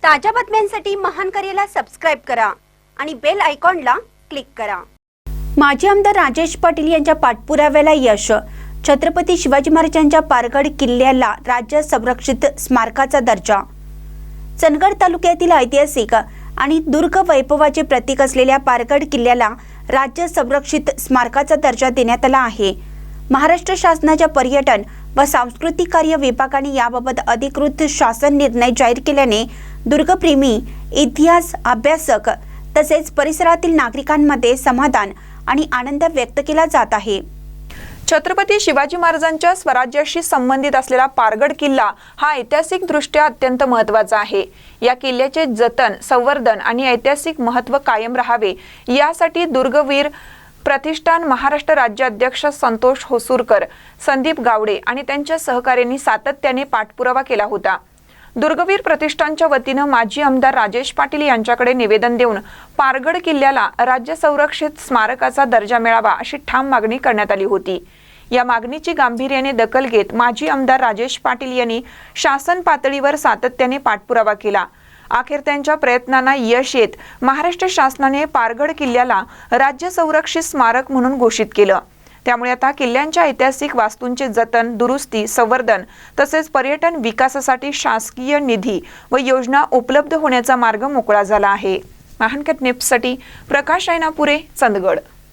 ताज्या बातम्यांसाठी महान करेला सबस्क्राइब करा आणि बेल आयकॉनला क्लिक करा। माजी आमदार राजेश पाटील यांच्या पाठपुराव्याला यश। छत्रपती शिवाजी महाराजांच्या पारगड किल्ल्याला राज्य संरक्षित स्मारकाचा दर्जा। चंदगड तालुक्यातील ऐतिहासिक आणि दुर्ग वैभवाचे प्रतीक असलेल्या पारगड किल्ल्याला राज्य संरक्षित स्मारकाचा दर्जा देण्यात आला आहे। महाराष्ट्र शासनाच्या पर्यटन व सांस्कृतिक कार्य विभागाने याबाबत अधिकृत शासन निर्णय जाहीर केल्याने दुर्गप्रेमी, इतिहास अभ्यासक तसेच परिसरातील नागरिकांमध्ये समाधान आणि आनंद व्यक्त केला जात आहे। छत्रपती शिवाजी महाराजांच्या स्वराज्याशी संबंधित असलेला पारगड किल्ला हा ऐतिहासिकदृष्ट्या अत्यंत महत्त्वाचा आहे। या किल्ल्याचे जतन, संवर्धन आणि ऐतिहासिक महत्त्व कायम राहावे यासाठी दुर्गवीर प्रतिष्ठान महाराष्ट्र राज्य अध्यक्ष संतोष होसुरकर, संदीप गावडे आणि त्यांच्या सहकार्यांनी सातत्याने पाठपुरावा केला होता। दुर्गवीर प्रतिष्ठानच्या वतीने माजी आमदार राजेश पाटील यांच्याकडे निवेदन देऊन पारगड किल्ल्याला राज्य संरक्षित स्मारकाचा दर्जा मिळावा अशी ठाम मागणी करण्यात आली होती। या मागणीची गांभीर्याने दखल घेत माजी आमदार राजेश पाटील यांनी शासन पातळीवर सातत्याने पाठपुरावा केला। अखेर त्यांच्या प्रयत्नांना यश येत महाराष्ट्र शासनाने पारगड किल्ल्याला राज्य संरक्षित स्मारक म्हणून घोषित केलं। त्यामुळे आता किल्ल्यांच्या ऐतिहासिक वास्तूंचे जतन, दुरुस्ती, संवर्धन तसेच पर्यटन विकासासाठी शासकीय निधी व योजना उपलब्ध होण्याचा मार्ग मोकळा झाला आहे। महानकट न्यूजसाठी प्रकाश ऐनापुरे, चंदगड।